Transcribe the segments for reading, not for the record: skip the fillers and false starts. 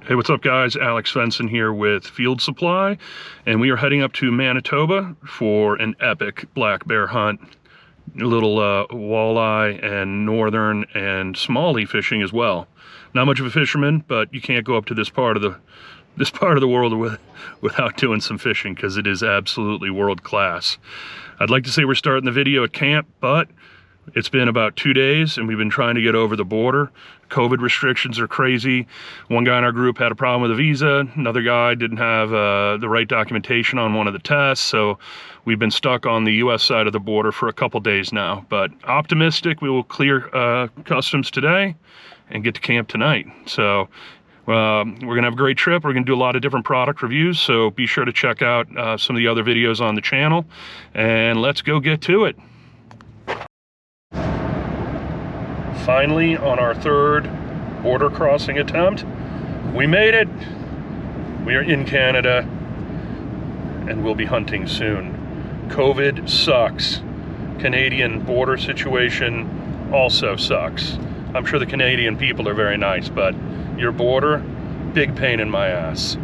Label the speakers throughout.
Speaker 1: Hey, what's up guys? Alex Svenson here with Field Supply, and we are heading up to Manitoba for an epic black bear hunt. A little walleye and northern and smallie fishing as well. Not much of a fisherman, but you can't go up to this part of the world without doing some fishing, because it is absolutely world class. I'd like to say we're starting the video at camp, but it's been about 2 days and we've been trying to get over the border. COVID restrictions are crazy. One guy in our group had a problem with a visa. Another guy didn't have the right documentation on one of the tests. So we've been stuck on the US side of the border for a couple days now, but optimistic we will clear customs today and get to camp tonight. So we're gonna have a great trip. We're gonna do a lot of different product reviews, so be sure to check out some of the other videos on the channel, and let's go get to it. Finally, on our third border crossing attempt, we made it. We are in Canada and we'll be hunting soon. COVID sucks. Canadian border situation also sucks. I'm sure the Canadian people are very nice, but your border, big pain in my ass.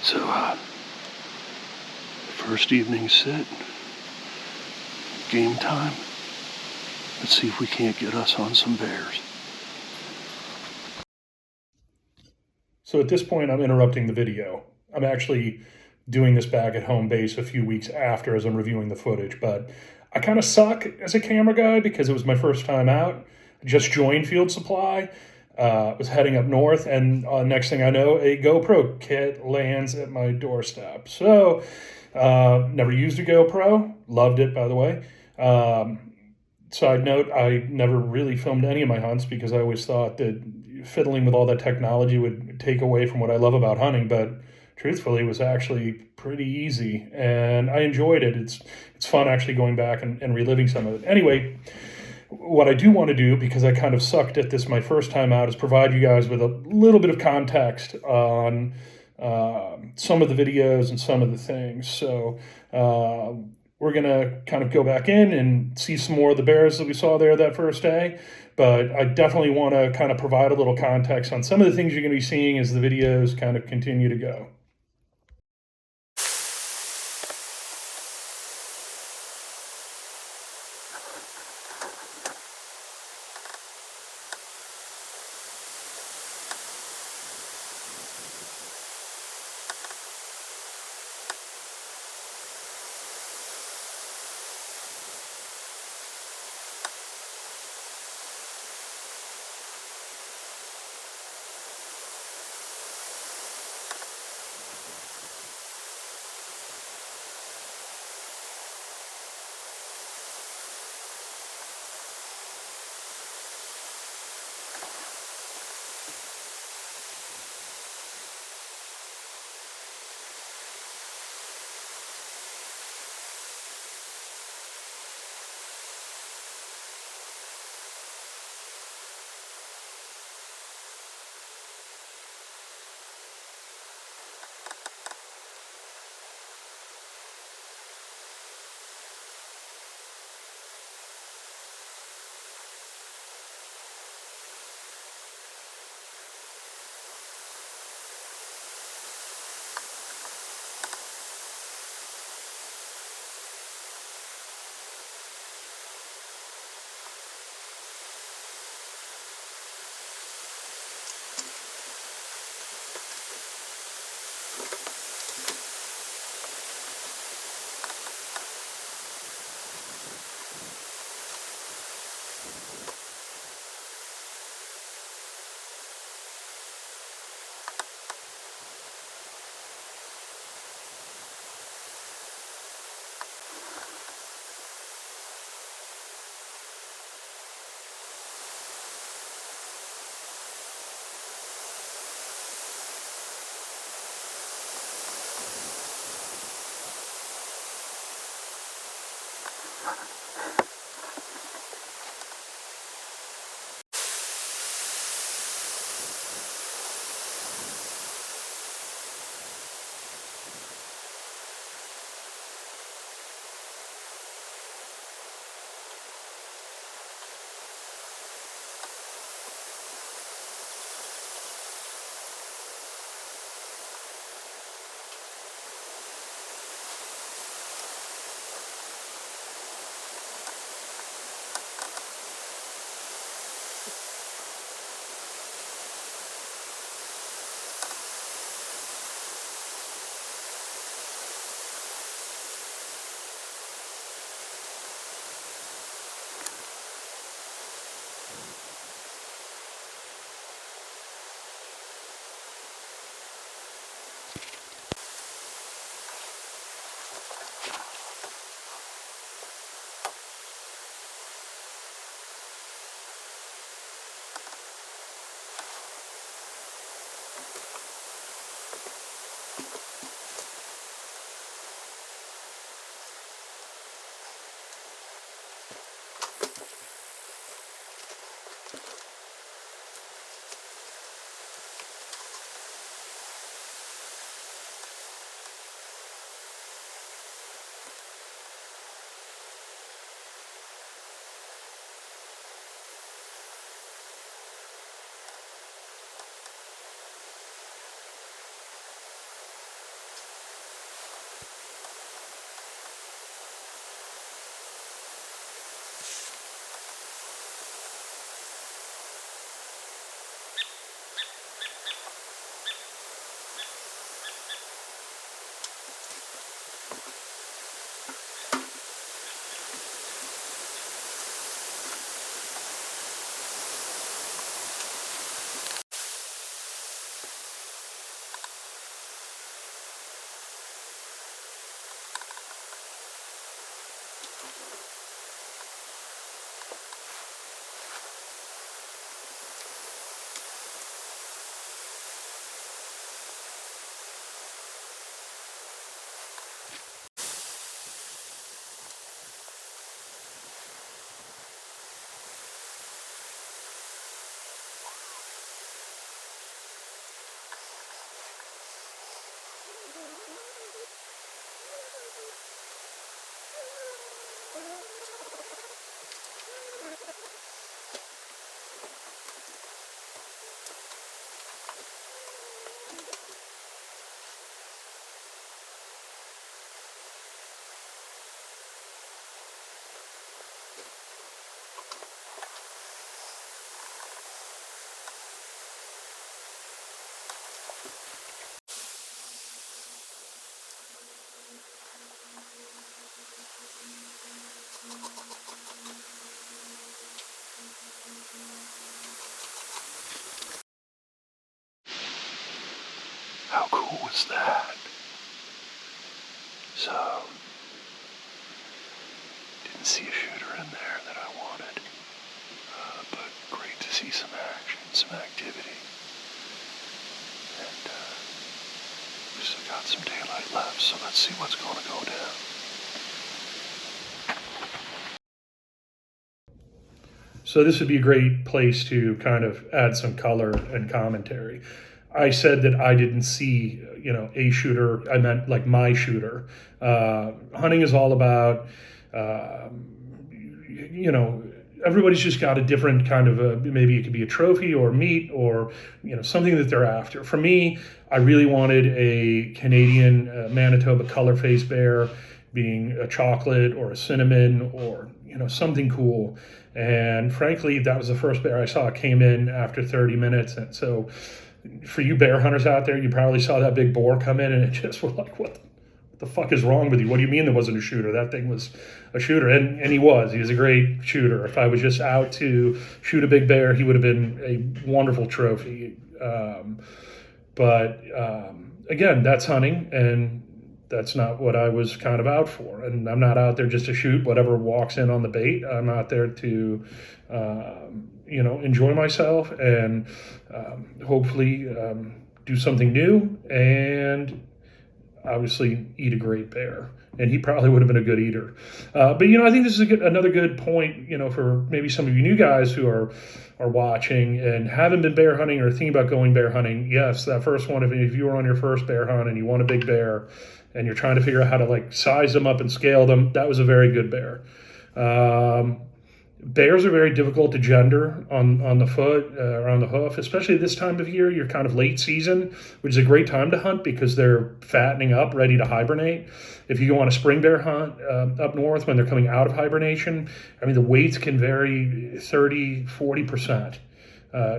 Speaker 1: So, first evening sit. Game time. Let's see if we can't get us on some bears. So at this point, I'm interrupting the video. I'm actually doing this back at home base a few weeks after as I'm reviewing the footage, but I kind of suck as a camera guy because it was my first time out. I just joined Field Supply, was heading up north, and next thing I know, a GoPro kit lands at my doorstep. So, never used a GoPro. Loved it, by the way. Side note, I never really filmed any of my hunts because I always thought that fiddling with all that technology would take away from what I love about hunting, but truthfully it was actually pretty easy and I enjoyed it. It's fun actually going back and reliving some of it. Anyway, what I do want to do, because I kind of sucked at this my first time out, is provide you guys with a little bit of context on some of the videos and some of the things. So we're going to kind of go back in and see some more of the bears that we saw there that first day. But I definitely want to kind of provide a little context on some of the things you're going to be seeing as the videos kind of continue to go. was that? So, didn't see a shooter in there that I wanted, but great to see some action, some activity, and we've still got some daylight left, so let's see what's going to go down. So this would be a great place to kind of add some color and commentary. I said that I didn't see, a shooter. I meant like my shooter. Hunting is all about, everybody's just got a different kind of maybe it could be a trophy or meat or, something that they're after. For me, I really wanted a Canadian Manitoba color face bear, being a chocolate or a cinnamon or, something cool. And frankly, that was the first bear I saw. It came in after 30 minutes. And so for you bear hunters out there, you probably saw that big boar come in and it just was like, what the fuck is wrong with you? What do you mean there wasn't a shooter? That thing was a shooter. And he was a great shooter. If I was just out to shoot a big bear, he would have been a wonderful trophy. But again, that's hunting, and that's not what I was kind of out for. And I'm not out there just to shoot whatever walks in on the bait. I'm out there to, enjoy myself and hopefully do something new and obviously eat a great bear. And he probably would have been a good eater. But I think this is another good point, for maybe some of you new guys who are watching and haven't been bear hunting or thinking about going bear hunting. Yes, that first one, if you were on your first bear hunt and you want a big bear and you're trying to figure out how to size them up and scale them, that was a very good bear. Bears are very difficult to gender on the foot or on the hoof, especially this time of year. You're kind of late season, which is a great time to hunt because they're fattening up, ready to hibernate. If you go on a spring bear hunt up north when they're coming out of hibernation, the weights can vary 30, 40%.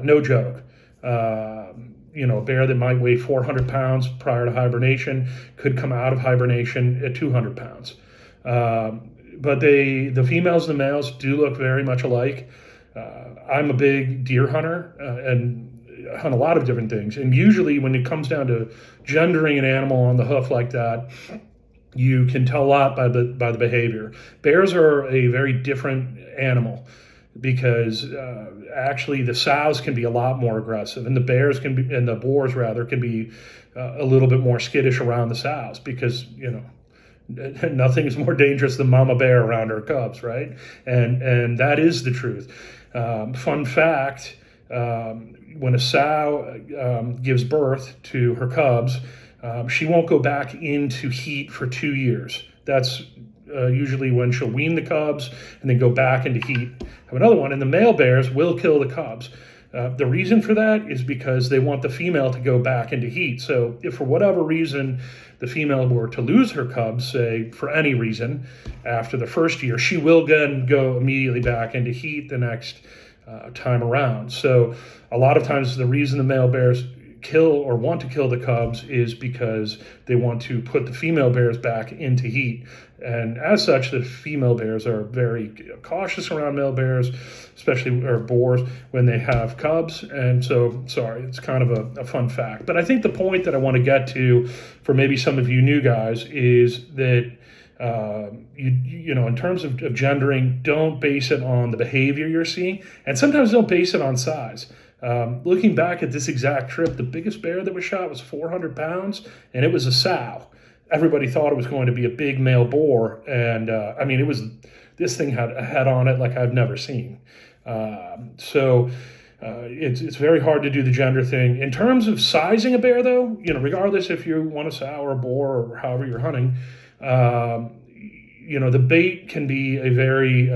Speaker 1: No joke. A bear that might weigh 400 pounds prior to hibernation could come out of hibernation at 200 pounds. But the females and the males do look very much alike. I'm a big deer hunter and hunt a lot of different things. And usually when it comes down to gendering an animal on the hoof like that, you can tell a lot by the behavior. Bears are a very different animal because actually the sows can be a lot more aggressive, and the boars rather can be a little bit more skittish around the sows because nothing is more dangerous than mama bear around her cubs, right? And that is the truth. Fun fact: when a sow gives birth to her cubs, she won't go back into heat for 2 years. That's usually when she'll wean the cubs and then go back into heat, have another one, and the male bears will kill the cubs. The reason for that is because they want the female to go back into heat. So if for whatever reason the female were to lose her cubs, say for any reason, after the first year, she will then go immediately back into heat the next time around. So a lot of times the reason the male bears kill or want to kill the cubs is because they want to put the female bears back into heat. And as such, the female bears are very cautious around male bears, especially or boars, when they have cubs. And so, sorry, it's kind of a fun fact. But I think the point that I want to get to for maybe some of you new guys is that in terms of gendering, don't base it on the behavior you're seeing, and sometimes don't base it on size. Looking back at this exact trip, the biggest bear that was shot was 400 pounds, and it was a sow. Everybody thought it was going to be a big male boar, and this thing had a head on it like I've never seen. It's very hard to do the gender thing. In terms of sizing a bear, though, regardless if you want a sow or a boar or however you're hunting, the bait can be a very,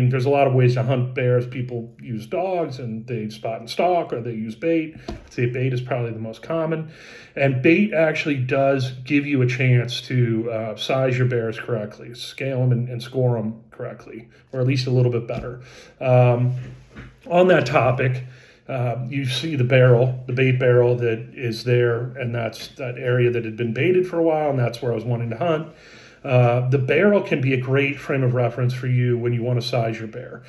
Speaker 1: there's a lot of ways to hunt bears. People use dogs and they spot and stalk, or they use bait. I'd say bait is probably the most common. And bait actually does give you a chance to size your bears correctly, scale them and score them correctly, or at least a little bit better. On that topic, you see the bait barrel that is there, and that's that area that had been baited for a while, and that's where I was wanting to hunt. The barrel can be a great frame of reference for you when you want to size your bear.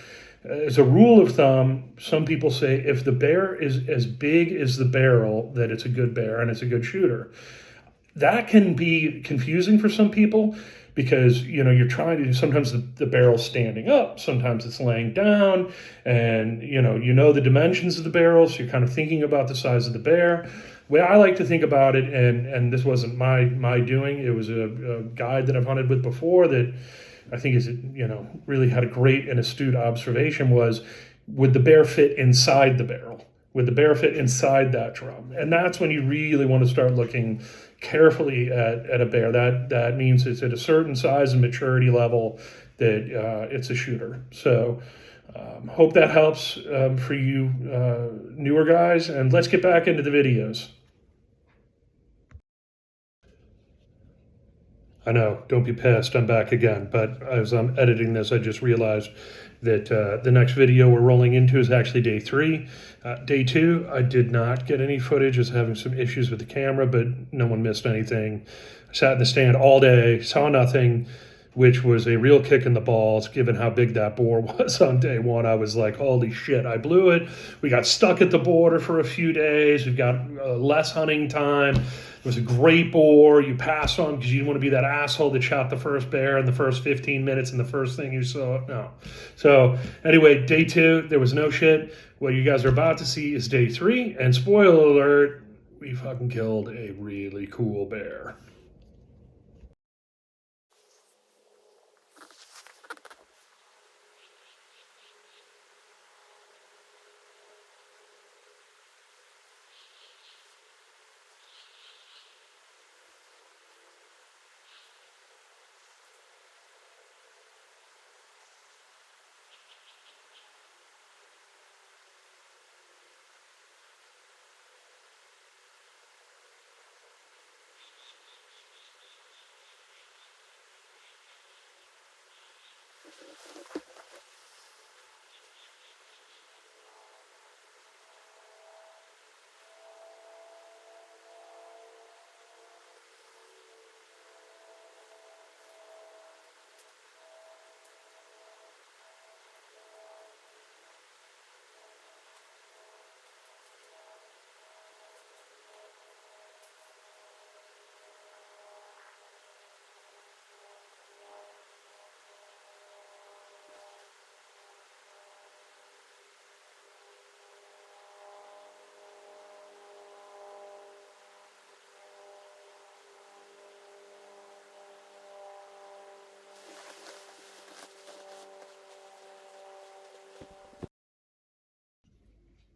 Speaker 1: As a rule of thumb, some people say if the bear is as big as the barrel, that it's a good bear and it's a good shooter. that can be confusing for some people because you're trying to sometimes the barrel's standing up, sometimes it's laying down, and the dimensions of the barrel, so you're kind of thinking about the size of the bear. The way I like to think about it, and this wasn't my doing, it was a guide that I've hunted with before that I think is really had a great and astute observation, was would the bear fit inside the barrel? Would the bear fit inside that drum? And that's when you really want to start looking carefully at a bear. That means it's at a certain size and maturity level that it's a shooter. So hope that helps for you newer guys. And let's get back into the videos. I know, don't be pissed, I'm back again. But as I'm editing this, I just realized that the next video we're rolling into is actually day 3. Day 2, I did not get any footage. I was having some issues with the camera, but no one missed anything. I sat in the stand all day, saw nothing, which was a real kick in the balls, given how big that boar was on day 1. I was like, holy shit, I blew it. We got stuck at the border for a few days. We've got less hunting time. It was a great boar. You pass on because you didn't want to be that asshole that shot the first bear in the first 15 minutes and the first thing you saw. No. So anyway, day 2, there was no shit. What you guys are about to see is day 3. And spoiler alert, we fucking killed a really cool bear.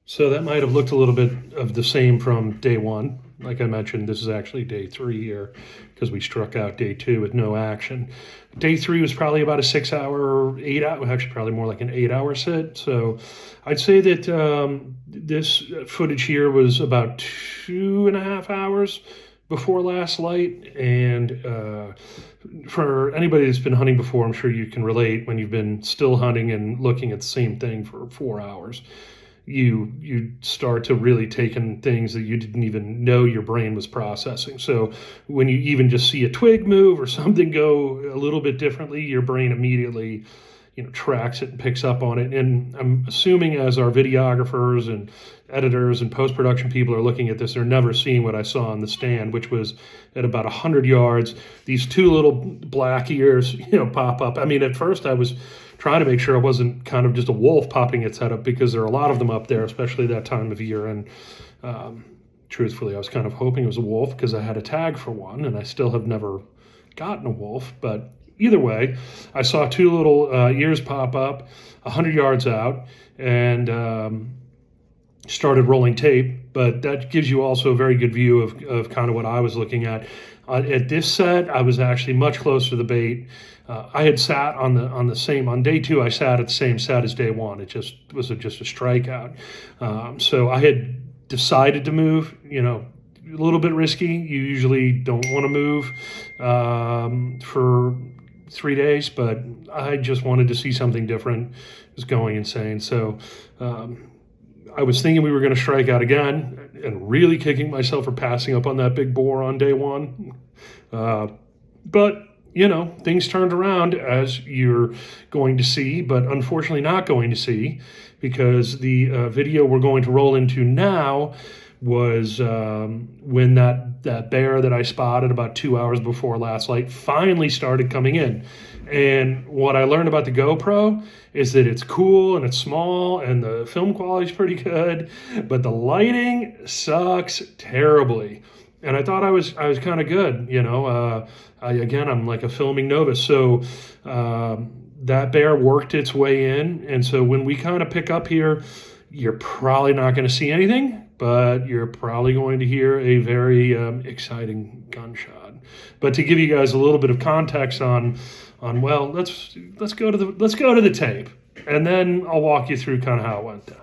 Speaker 1: So that might have looked a little bit of the same from day 1. Like I mentioned, this is actually day 3 here because we struck out day 2 with no action. Day 3 was probably about a 6-hour, 8-hour, actually probably more like an 8-hour sit. So I'd say that this footage here was about 2.5 hours before last light. And for anybody that's been hunting before, I'm sure you can relate when you've been still hunting and looking at the same thing for 4 hours. You start to really take in things that you didn't even know your brain was processing. So when you even just see a twig move or something go a little bit differently, your brain immediately tracks it and picks up on it. And I'm assuming as our videographers and editors and post-production people are looking at this, they're never seeing what I saw on the stand, which was at about 100 yards, these 2 little black ears, pop up. I mean, at first I was trying to make sure it wasn't kind of just a wolf popping its head up, because there are a lot of them up there, especially that time of year. And truthfully, I was kind of hoping it was a wolf because I had a tag for one, and I still have never gotten a wolf. But either way, I saw 2 little ears pop up 100 yards out, and started rolling tape. But that gives you also a very good view of kind of what I was looking at. At this set, I was actually much closer to the bait. I had sat on day 2. I sat at the same set as day 1. It just was just a strikeout. So I had decided to move. A little bit risky. You usually don't want to move for 3 days, but I just wanted to see something different. It was going insane. So I was thinking we were going to strike out again, and really kicking myself for passing up on that big boar on day 1. But you know, things turned around, as you're going to see, but unfortunately not going to see, because the video we're going to roll into now was when that bear that I spotted about 2 hours before last light finally started coming in. And what I learned about the GoPro is that it's cool and it's small and the film quality is pretty good, but the lighting sucks terribly. And I thought I was kind of good, you know. I'm like a filming novice, so that bear worked its way in, and so when we kind of pick up here, you're probably not going to see anything, but you're probably going to hear a very exciting gunshot. But to give you guys a little bit of context on well, let's go to the tape, and then I'll walk you through kind of how it went down.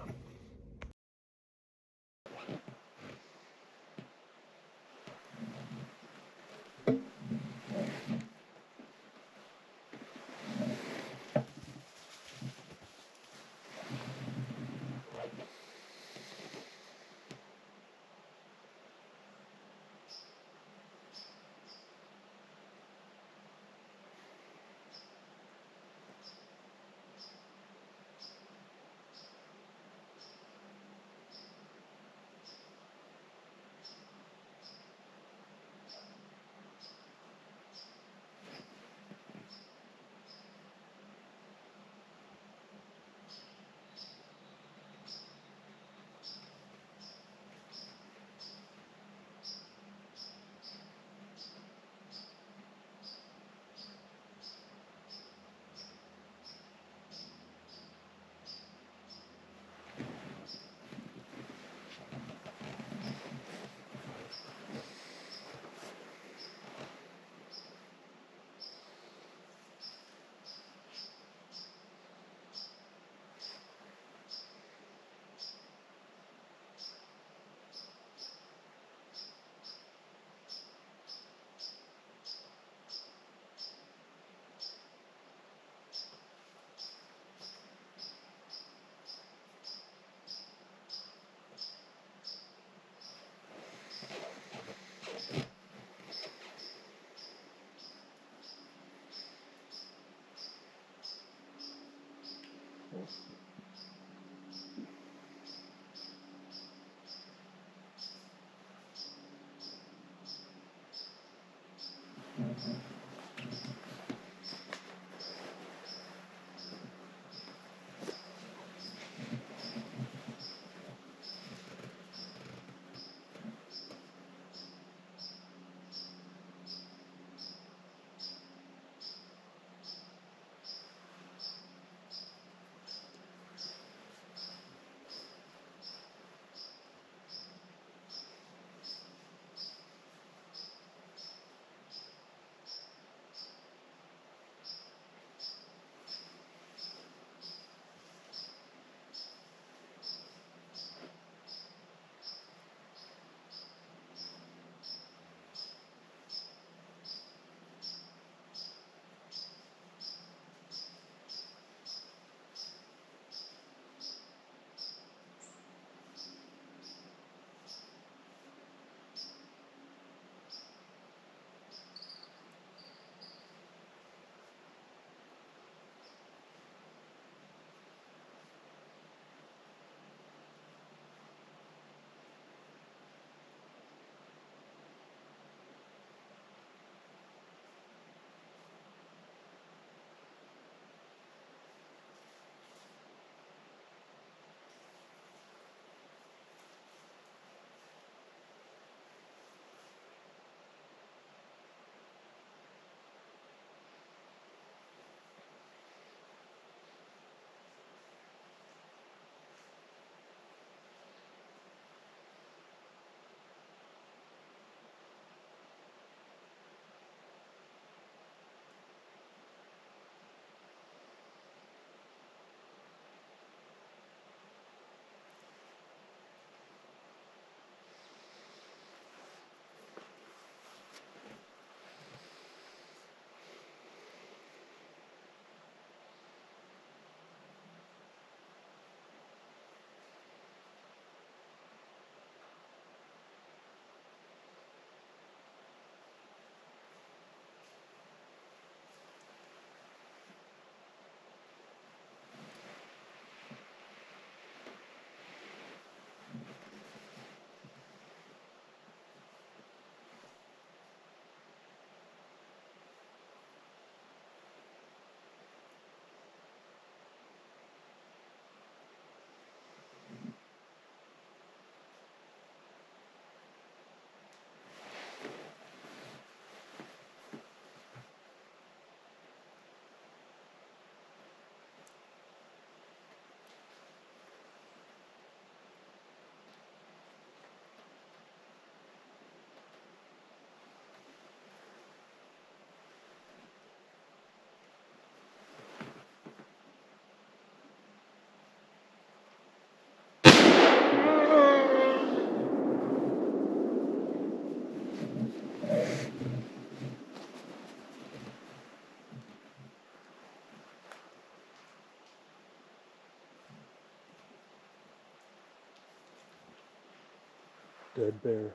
Speaker 1: Dead bear.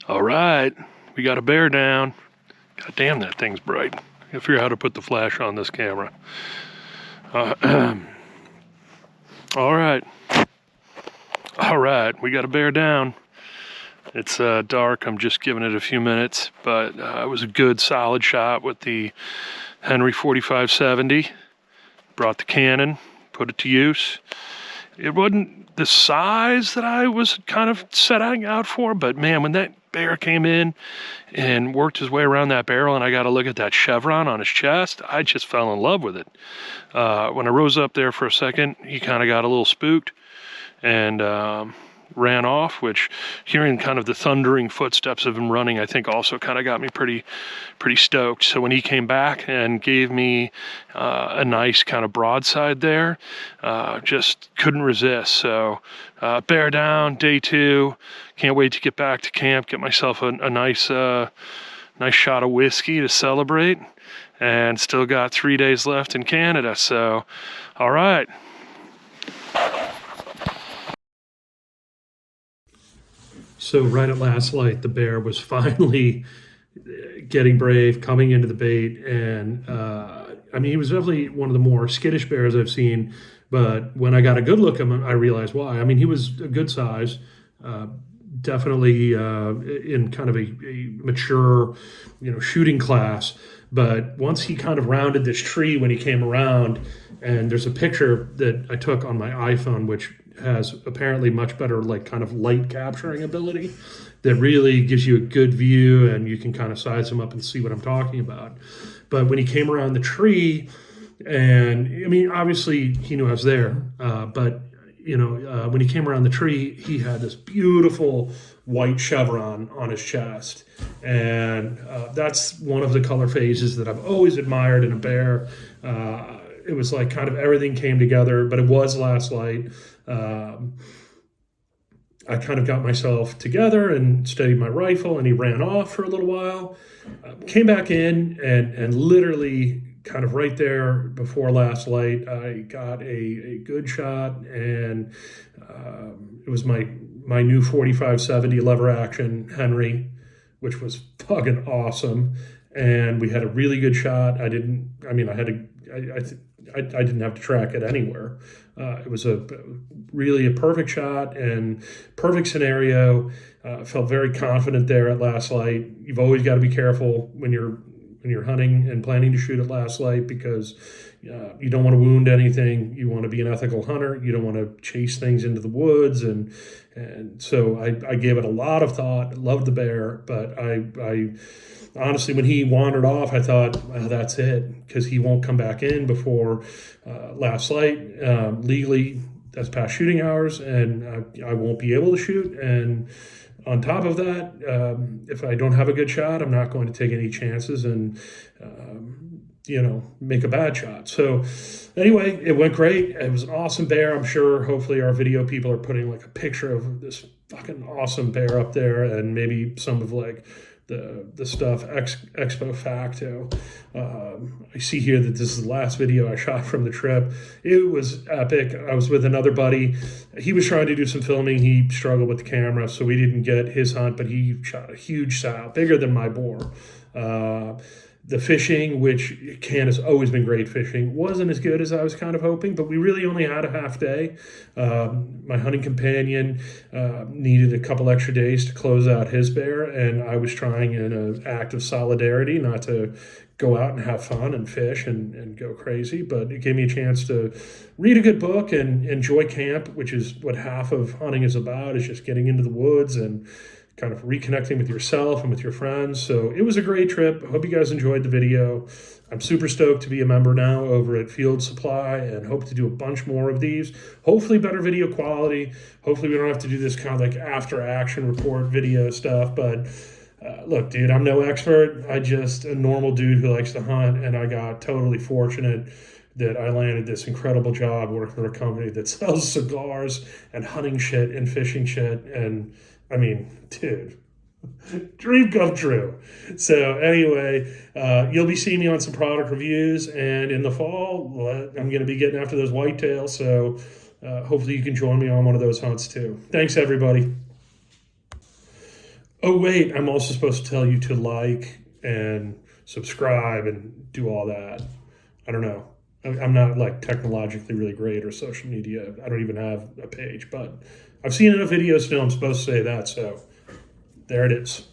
Speaker 1: All right, we got a bear down. God damn, that thing's bright. I gotta figure out how to put the flash on this camera. All right, we got a bear down. It's dark, I'm just giving it a few minutes, but it was a good solid shot with the Henry 4570. Brought the cannon, put it to use. It wasn't the size that I was kind of setting out for, but man, when that bear came in and worked his way around that barrel and I got to look at that chevron on his chest, I just fell in love with it. When I rose up there for a second, he kind of got a little spooked and ran off, which hearing kind of the thundering footsteps of him running, I think also kind of got me pretty stoked. So when he came back and gave me a nice kind of broadside there, just couldn't resist. So bear down, day 2. Can't wait to get back to camp, get myself a nice shot of whiskey to celebrate, and still got 3 days left in Canada. So, all right. So right at last light, the bear was finally getting brave, coming into the bait, and I mean, he was definitely one of the more skittish bears I've seen. But when I got a good look at him, I realized why. I mean, he was a good size, definitely in kind of a mature, shooting class. But once he kind of rounded this tree when he came around, and there's a picture that I took on my iPhone, which has apparently much better kind of light capturing ability that really gives you a good view, and you can kind of size him up and see what I'm talking about. But when he came around the tree, and I mean, obviously he knew I was there, but when he came around the tree, he had this beautiful white chevron on his chest. And that's one of the color phases that I've always admired in a bear. It was like kind of everything came together, but it was last light. I kind of got myself together and steadied my rifle, and he ran off for a little while. Came back in, and literally kind of right there before last light, I got a good shot, and it was my new 4570 lever action Henry, which was fucking awesome. And we had a really good shot. I didn't have to track it anywhere. It was really a perfect shot and perfect scenario. Felt very confident there at last light. You've always got to be careful when you're hunting and planning to shoot at last light, because you don't want to wound anything. You want to be an ethical hunter. You don't want to chase things into the woods. And so I gave it a lot of thought. Loved the bear, but I honestly, when he wandered off, I thought, well, that's it, because he won't come back in before last light. Legally, that's past shooting hours, and I won't be able to shoot. And on top of that, if I don't have a good shot, I'm not going to take any chances and, make a bad shot. So anyway, it went great. It was an awesome bear. I'm sure hopefully our video people are putting a picture of this fucking awesome bear up there, and maybe some of the stuff expo facto. I see here that this is the last video I shot from the trip. It was epic. I was with another buddy. He was trying to do some filming. He struggled with the camera, so we didn't get his hunt, but he shot a huge sow, bigger than my boar. The fishing, which Can has always been great fishing, wasn't as good as I was kind of hoping, but we really only had a half day. My hunting companion needed a couple extra days to close out his bear, and I was trying in an act of solidarity not to go out and have fun and fish and go crazy, but it gave me a chance to read a good book and enjoy camp, which is what half of hunting is about, is just getting into the woods and kind of reconnecting with yourself and with your friends. So it was a great trip. I hope you guys enjoyed the video. I'm super stoked to be a member now over at Field Supply, and hope to do a bunch more of these. Hopefully better video quality. Hopefully we don't have to do this kind of after action report video stuff. But look, dude, I'm no expert. I just a normal dude who likes to hunt, and I got totally fortunate that I landed this incredible job working for a company that sells cigars and hunting shit and fishing shit. And I mean, dude, Dream come true. So anyway, you'll be seeing me on some product reviews, and in the fall, I'm going to be getting after those whitetails. So hopefully you can join me on one of those hunts too. Thanks, everybody. Oh wait, I'm also supposed to tell you to like and subscribe and do all that. I don't know. I'm not like technologically really great or social media. I don't even have a page, but I've seen enough videos to know I'm supposed to say that. So there it is.